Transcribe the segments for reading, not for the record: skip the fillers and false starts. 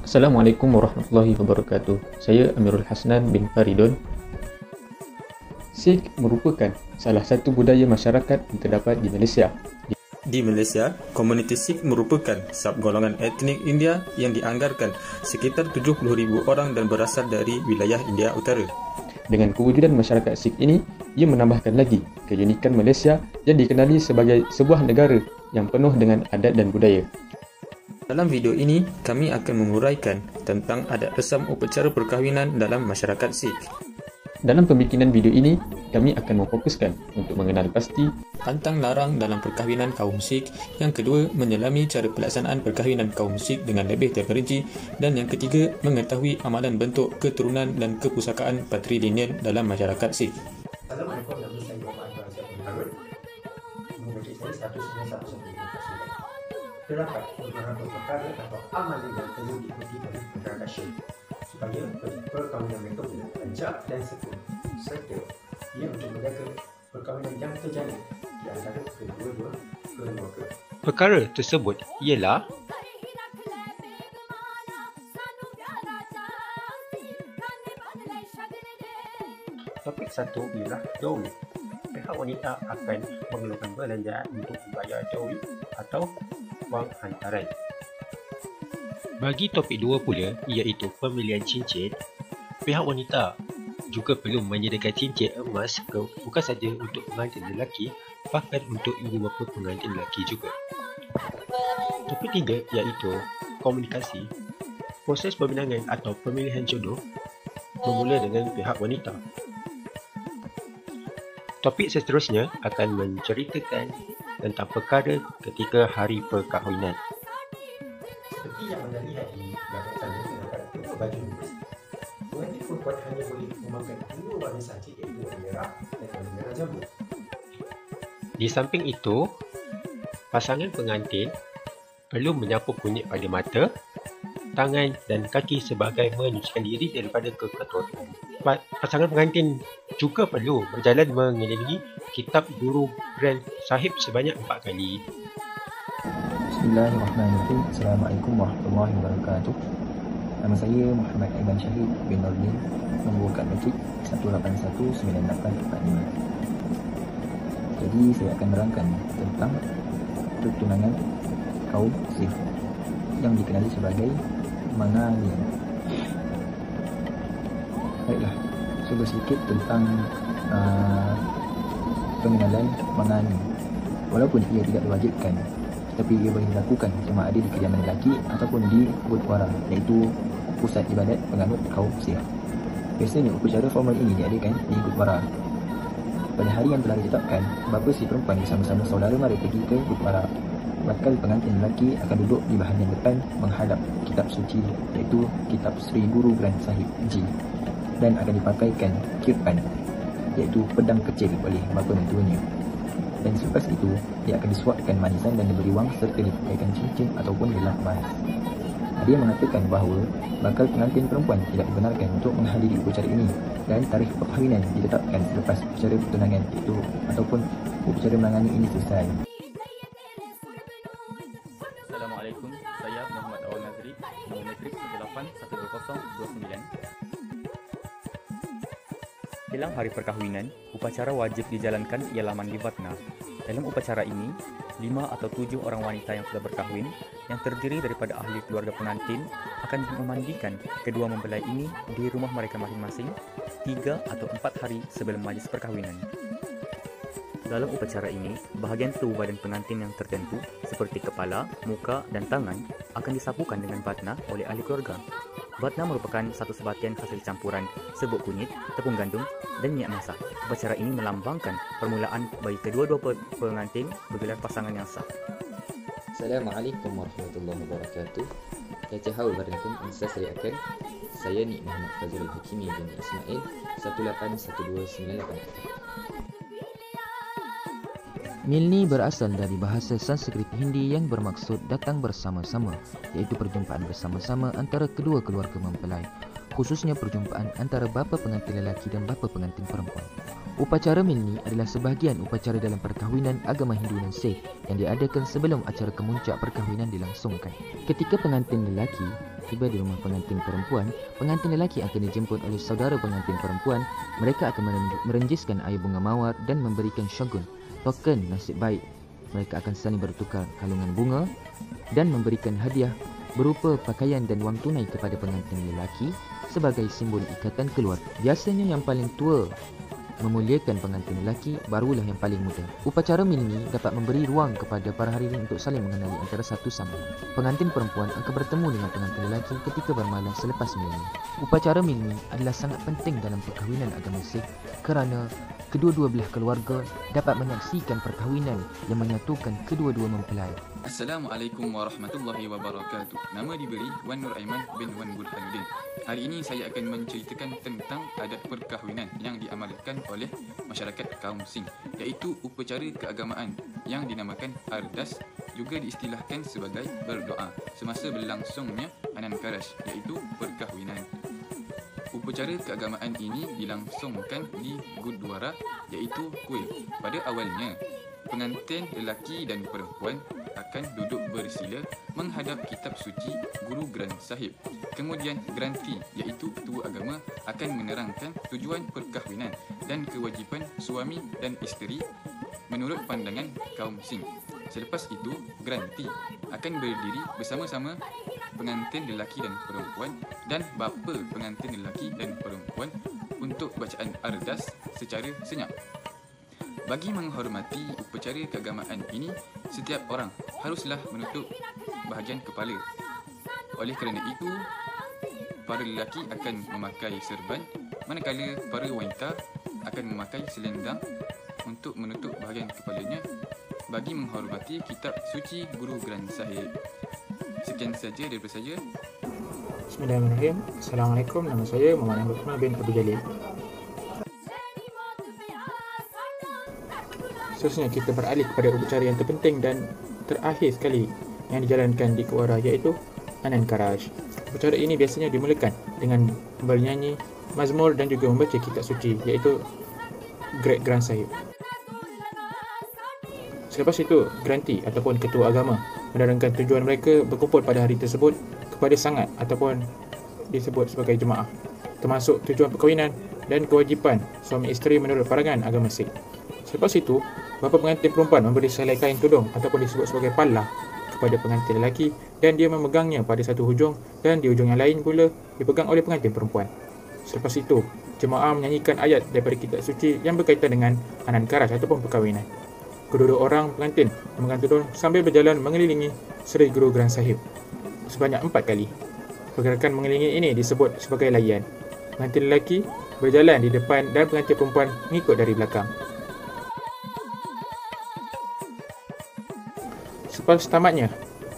Assalamualaikum warahmatullahi wabarakatuh. Saya Amirul Hasnan bin Faridun. Sikh merupakan salah satu budaya masyarakat yang terdapat di Malaysia. Di Malaysia, komuniti Sikh merupakan subgolongan etnik India yang dianggarkan sekitar 70,000 orang dan berasal dari wilayah India Utara. Dengan kewujudan masyarakat Sikh ini, ia menambahkan lagi keunikan Malaysia yang dikenali sebagai sebuah negara yang penuh dengan adat dan budaya. Dalam video ini, kami akan menguraikan tentang adat resam upacara perkahwinan dalam masyarakat Sikh. Dalam pembikinan video ini, kami akan memfokuskan untuk mengenal pasti Pantang larang dalam perkahwinan kaum Sikh. Yang kedua, menyelami cara pelaksanaan perkahwinan kaum Sikh dengan lebih terperinci. Dan yang ketiga, mengetahui amalan bentuk keturunan dan kepusakaan patrilineal dalam masyarakat Sikh. Assalamualaikum, nama saya Muhammad Razak bin Harun. Menguji saya status ini satu sebelum presiden. Terdapat beberapa perkara atau amalan yang perlu diikuti oleh masyarakat Sikh supaya perkahwinan mereka boleh lancar dan sempurna, serta ia untuk menjaga perkahwinan yang terjalin di antara kedua-dua keluarga. Perkara tersebut ialah topik 1 ialah dowry. Pihak wanita akan mengeluarkan belanjaan untuk membayar dowry atau wang hantaran. Bagi topik 2 pula iaitu pemilihan cincin, pihak wanita juga perlu menyediakan cincin emas bukan saja untuk pengantin lelaki, bahkan untuk ibu bapa pengantin lelaki juga. Topik 3 iaitu komunikasi. Proses peminangan atau pemilihan jodoh bermula dengan pihak wanita. Topik seterusnya akan menceritakan tentang perkara ketika hari perkahwinan. Seperti yang anda lihat di belakang sana, terdapat dua baju emas. Pengantin perempuan hanya boleh memakai dua warna sahaja, iaitu warna merah dan warna merah jambu. Di samping itu, pasangan pengantin perlu menyapu kunyit pada mata, tangan dan kaki sebagai menyucikan diri daripada kekotoran. Pasangan pengantin juga perlu berjalan mengelilingi kitab guru Granth Sahib sebanyak 4 kali. Bismillahirrahmanirrahim. Assalamualaikum warahmatullahi wabarakatuh. Nama saya Muhammad Aiman Syahid bin Nordin, nombor kad matrik 1819845. Jadi saya akan menerangkan tentang pertunangan kaum Sikh yang dikenali sebagai mangani. Baiklah, saya bersedikit tentang pengenalan mangani. Walaupun ia tidak diwajibkan, tetapi ia boleh dilakukan sama ada di kediaman lelaki ataupun di gurdwara, iaitu pusat ibadat penganut kaum Sikh. Biasanya upacara formal ini diadakan di gurdwara. Pada hari yang telah ditetapkan, bapa si perempuan bersama-sama saudara mara pergi ke gurdwara. Bakal pengantin lelaki akan duduk di bahagian depan menghadap kitab suci, iaitu kitab Sri Guru Granth Sahib Ji, dan akan dipakaikan kirpan, iaitu pedang kecil oleh bapa mentuanya. Dan selepas itu, dia akan disuapkan manisan dan diberi wang serta dipakaikan cincin ataupun gelang emas. Ada yang mengatakan bahawa bakal pengantin perempuan tidak dibenarkan untuk menghadiri upacara ini dan tarikh perkahwinan ditetapkan selepas upacara pertunangan itu ataupun upacara menangani ini selesai. Assalamualaikum, saya Muhammad Awal Nazri, nombor matrik 181029. Jelang hari perkahwinan, upacara wajib dijalankan ialah mandi batna. Dalam upacara ini, 5 atau 7 orang wanita yang sudah berkahwin yang terdiri daripada ahli keluarga pengantin akan memandikan kedua mempelai ini di rumah mereka masing-masing 3 atau 4 hari sebelum majlis perkahwinan. Dalam upacara ini, bahagian tubuh badan pengantin yang tertentu seperti kepala, muka dan tangan akan disapukan dengan batna oleh ahli keluarga. Batna merupakan satu sebatian hasil campuran serbuk kunyit, tepung gandum dan minyak masak. Upacara ini melambangkan permulaan bagi kedua-dua pengantin bergelar pasangan yang sah. Assalamualaikum warahmatullahi wabarakatuh. Kacahau Barantum Insa Seri Akan. Saya Nik Muhammad Fazrul Hakimi bin Ismail 181298. Milni berasal dari bahasa Sanskrit Hindi yang bermaksud datang bersama-sama, iaitu perjumpaan bersama-sama antara kedua keluarga mempelai, khususnya perjumpaan antara bapa pengantin lelaki dan bapa pengantin perempuan. Upacara milni adalah sebahagian upacara dalam perkahwinan agama Hindu dan Sikh yang diadakan sebelum acara kemuncak perkahwinan dilangsungkan. Ketika pengantin lelaki tiba di rumah pengantin perempuan, pengantin lelaki akan dijemput oleh saudara pengantin perempuan. Mereka akan merenjiskan air bunga mawar dan memberikan syagun, token nasib baik. Mereka akan saling bertukar kalungan bunga dan memberikan hadiah berupa pakaian dan wang tunai kepada pengantin lelaki sebagai simbol ikatan keluarga. Biasanya yang paling tua memuliakan pengantin lelaki, barulah yang paling muda. Upacara milni dapat memberi ruang kepada para hadirin untuk saling mengenali antara satu sama lain. Pengantin perempuan akan bertemu dengan pengantin lelaki ketika bermalam selepas milni. Upacara milni adalah sangat penting dalam perkahwinan agama Sikh kerana kedua-dua belah keluarga dapat menyaksikan perkahwinan yang menyatukan kedua-dua mempelai. Assalamualaikum warahmatullahi wabarakatuh. Nama diberi Wan Nur Aiman bin Wan Burhanuddin. Hari ini saya akan menceritakan tentang adat perkahwinan yang diamalkan oleh masyarakat kaum Sikh, iaitu upacara keagamaan yang dinamakan ardas, juga diistilahkan sebagai berdoa semasa berlangsungnya Anan Karash, iaitu perkahwinan. Upacara keagamaan ini dilangsungkan di Gurdwara, iaitu kuil. Pada awalnya, pengantin lelaki dan perempuan akan duduk bersila menghadap kitab suci Guru Granth Sahib. Kemudian granti, iaitu ketua agama, akan menerangkan tujuan perkahwinan dan kewajipan suami dan isteri menurut pandangan kaum Sikh. Selepas itu, granti akan berdiri bersama-sama pengantin lelaki dan perempuan dan bapa pengantin lelaki dan perempuan untuk bacaan ardas secara senyap. Bagi menghormati upacara keagamaan ini, setiap orang haruslah menutup bahagian kepala. Oleh kerana itu, para lelaki akan memakai serban, manakala para wanita akan memakai selendang untuk menutup bahagian kepalanya bagi menghormati kitab suci Guru Granth Sahib. Sekian saja daripada saya. Bismillahirrahmanirrahim. Assalamualaikum. Nama saya Muhammad Ahmad bin Abdul Jalil. Seterusnya kita beralih kepada upacara yang terpenting dan terakhir sekali yang dijalankan di Gurdwara, iaitu Anan Karash. Upacara ini biasanya dimulakan dengan bernyanyi mazmur dan juga membaca kitab suci, iaitu Guru Granth Sahib. Selepas itu, granti ataupun ketua agama menerangkan tujuan mereka berkumpul pada hari tersebut kepada sangat ataupun disebut sebagai jemaah, termasuk tujuan perkahwinan dan kewajipan suami isteri menurut pandangan agama Sikh. Selepas itu, bapa pengantin perempuan memberi sehelai kain tudung ataupun disebut sebagai pallah kepada pengantin lelaki dan dia memegangnya pada satu hujung dan di hujung yang lain pula dipegang oleh pengantin perempuan. Selepas itu, jemaah menyanyikan ayat daripada kitab suci yang berkaitan dengan Anan Karash ataupun perkahwinan. Kedua-dua orang pengantin memegang tudung sambil berjalan mengelilingi Seri Guru Granth Sahib sebanyak 4 kali. Pergerakan mengelilingi ini disebut sebagai layan. Pengantin lelaki berjalan di depan dan pengantin perempuan mengikut dari belakang. Selepas tamatnya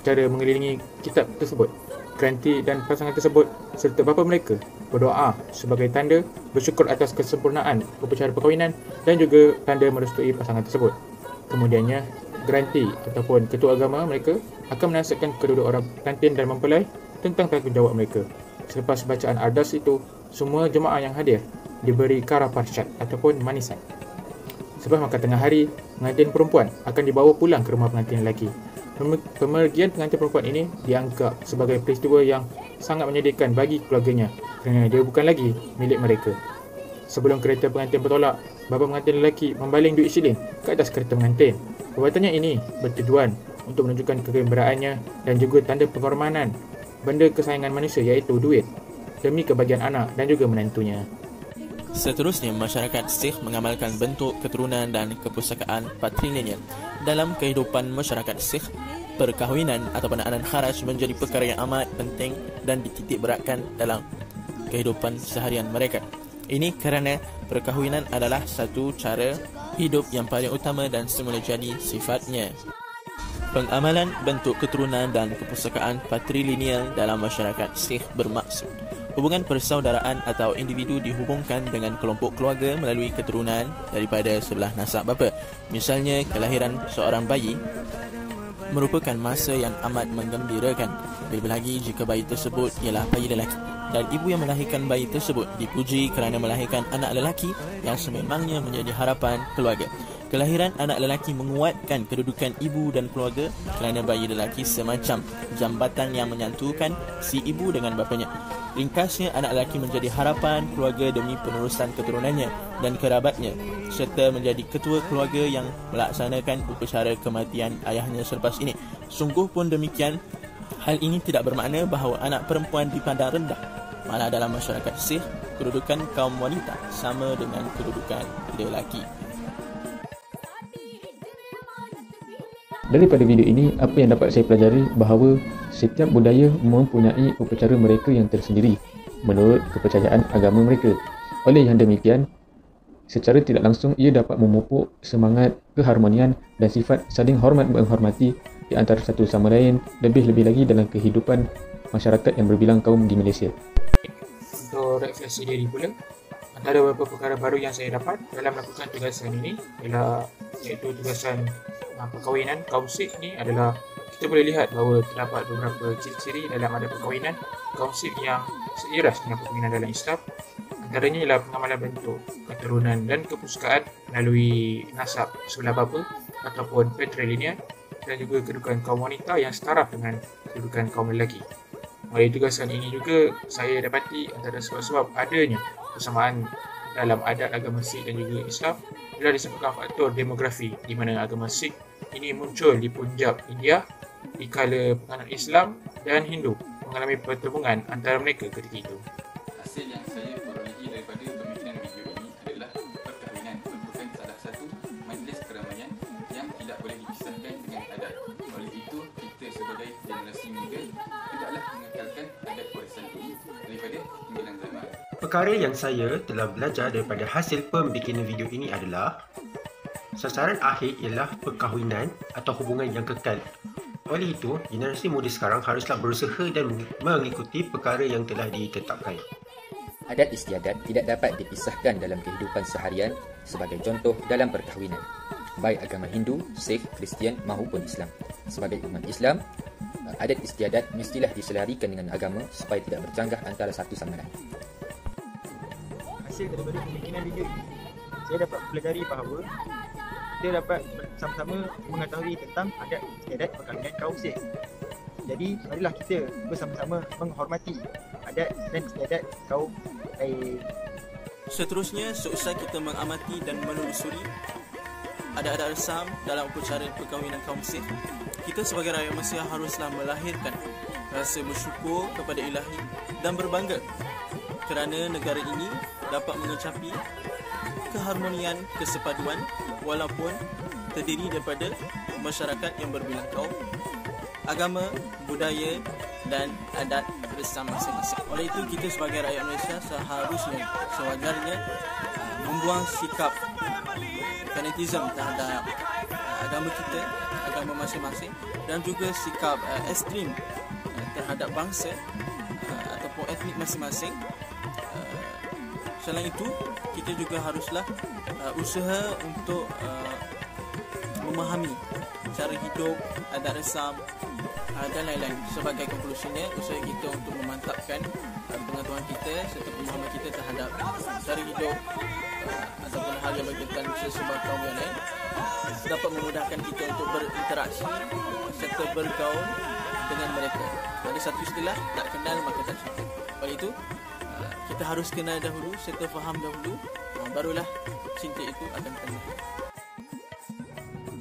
cara mengelilingi kitab tersebut, granti dan pasangan tersebut serta bapa mereka berdoa sebagai tanda bersyukur atas kesempurnaan upacara perkahwinan dan juga tanda merestui pasangan tersebut. Kemudiannya, granti ataupun ketua agama mereka akan menasihatkan kedua orang pengantin dan mempelai tentang tanggungjawab mereka. Selepas bacaan ardas itu, semua jemaah yang hadir diberi kara parsyat ataupun manisan. Selepas makan tengah hari, pengantin perempuan akan dibawa pulang ke rumah pengantin lelaki. Pemergian pengantin perempuan ini dianggap sebagai peristiwa yang sangat menyedihkan bagi keluarganya kerana dia bukan lagi milik mereka. Sebelum kereta pengantin bertolak, bapa pengantin lelaki membaling duit shilling ke atas kereta pengantin. Perbuatannya ini bertujuan untuk menunjukkan kegembiraannya dan juga tanda penghormatan benda kesayangan manusia, iaitu duit, demi kebahagiaan anak dan juga menantunya. Seterusnya, masyarakat Sikh mengamalkan bentuk keturunan dan kepusakaan patrilineal. Dalam kehidupan masyarakat Sikh, perkahwinan ataupun Anan Karash menjadi perkara yang amat penting dan dititik beratkan dalam kehidupan seharian mereka. Ini kerana perkahwinan adalah satu cara hidup yang paling utama dan semula jadi sifatnya. Pengamalan bentuk keturunan dan kepusakaan patrilineal dalam masyarakat Sikh bermaksud hubungan persaudaraan atau individu dihubungkan dengan kelompok keluarga melalui keturunan daripada sebelah nasab bapa. Misalnya, kelahiran seorang bayi merupakan masa yang amat menggembirakan. Lebih lagi jika bayi tersebut ialah bayi lelaki dan ibu yang melahirkan bayi tersebut dipuji kerana melahirkan anak lelaki yang sememangnya menjadi harapan keluarga. Kelahiran anak lelaki menguatkan kedudukan ibu dan keluarga kerana bayi lelaki semacam jambatan yang menyatukan si ibu dengan bapanya. Ringkasnya, anak lelaki menjadi harapan keluarga demi penerusan keturunannya dan kerabatnya serta menjadi ketua keluarga yang melaksanakan upacara kematian ayahnya selepas ini. Sungguh pun demikian, hal ini tidak bermakna bahawa anak perempuan dipandang rendah. Malah dalam masyarakat Sikh, kedudukan kaum wanita sama dengan kedudukan lelaki. Daripada video ini, apa yang dapat saya pelajari bahawa setiap budaya mempunyai upacara mereka yang tersendiri menurut kepercayaan agama mereka. Oleh yang demikian, secara tidak langsung ia dapat memupuk semangat keharmonian dan sifat saling hormat menghormati di antara satu sama lain, lebih-lebih lagi dalam kehidupan masyarakat yang berbilang kaum di Malaysia. Untuk refleksi diri pula, antara beberapa perkara baru yang saya dapat dalam melakukan tugasan ini ialah iaitu tugasan perkahwinan kaum Sikh ni adalah kita boleh lihat bahawa terdapat beberapa ciri-ciri dalam adat perkahwinan kaum Sikh yang seiras dengan perkahwinan dalam Islam. Antaranya ialah pengamalan bentuk keturunan dan kepusukaan melalui nasab sebelah bapa ataupun patrilineal dan juga kedudukan kaum wanita yang setara dengan kedudukan kaum lelaki. Melalui tugasan ini juga saya dapati antara sebab-sebab adanya persamaan dalam adat agama Sikh dan juga Islam adalah disebabkan faktor demografi di mana agama Sikh ini muncul di Punjab, India di kala penganut Islam dan Hindu mengalami pertemuan antara mereka ketika itu. Hasil yang saya perolehi daripada pemikiran video ini adalah perkahwinan merupakan salah satu majlis keramaian yang tidak boleh dipisahkan dengan adat. Oleh itu, kita sebagai generasi muda hendaklah mengekalkan adat warisan ini daripada tinggalan zaman. Perkara yang saya telah belajar daripada hasil pembikinan video ini adalah sasaran akhir ialah perkahwinan atau hubungan yang kekal. Oleh itu, generasi muda sekarang haruslah berusaha dan mengikuti perkara yang telah ditetapkan. Adat istiadat tidak dapat dipisahkan dalam kehidupan seharian sebagai contoh dalam perkahwinan, baik agama Hindu, Sikh, Kristian maupun Islam. Sebagai umat Islam, adat istiadat mestilah diselarikan dengan agama supaya tidak bercanggah antara satu sama lain. Hasil daripada pembikinan video ini, saya dapat pelajari bahawa kita dapat bersama-sama mengetahui tentang adat istiadat perkahwinan kaum Sikh. Jadi, marilah kita bersama-sama menghormati adat dan istiadat kaum lain. Seterusnya, seusai kita mengamati dan menelusuri adat-adat resam dalam upacara perkahwinan kaum Sikh, kita sebagai rakyat Malaysia haruslah melahirkan rasa bersyukur kepada Ilahi dan berbangga kerana negara ini dapat mengecapi keharmonian kesepaduan walaupun terdiri daripada masyarakat yang berbilang kaum, agama, budaya dan adat resam masing-masing. Oleh itu, kita sebagai rakyat Malaysia seharusnya sewajarnya membuang sikap fanatisme terhadap agama kita, agama masing-masing dan juga sikap ekstrim terhadap bangsa ataupun etnik masing-masing. Selain itu, kita juga haruslah usaha untuk memahami cara hidup, adat resam dan lain-lain. Sebagai konklusinya, usaha kita untuk memantapkan pengetahuan kita serta pemahaman kita terhadap cara hidup ataupun hal yang berkaitan sesama kaum yang lain dapat memudahkan kita untuk berinteraksi serta bergaul dengan mereka. Ada satu istilah, tak kenal maka tak cinta. Oleh itu, kita harus kenal dahulu serta faham dahulu, barulah cinta itu akan timbul.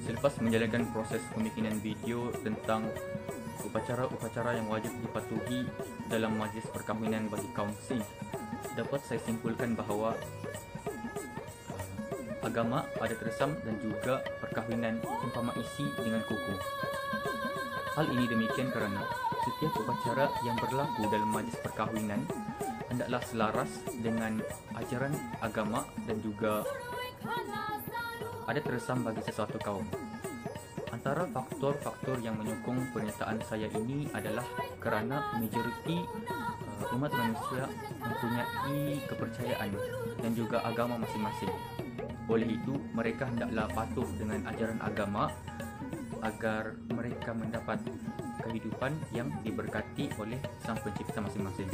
Selepas menjalankan proses pembikinan video tentang upacara-upacara yang wajib dipatuhi dalam majlis perkahwinan bagi kaum Sikh, dapat saya simpulkan bahawa agama, adat resam dan juga perkahwinan umpama isi dengan kuku. Hal ini demikian kerana setiap upacara yang berlaku dalam majlis perkahwinan hendaklah selaras dengan ajaran agama dan juga adat resam bagi sesuatu kaum. Antara faktor-faktor yang menyokong pernyataan saya ini adalah kerana majoriti umat manusia mempunyai kepercayaan dan juga agama masing-masing. Oleh itu, mereka hendaklah patuh dengan ajaran agama agar mereka mendapat kehidupan yang diberkati oleh Sang Pencipta masing-masing.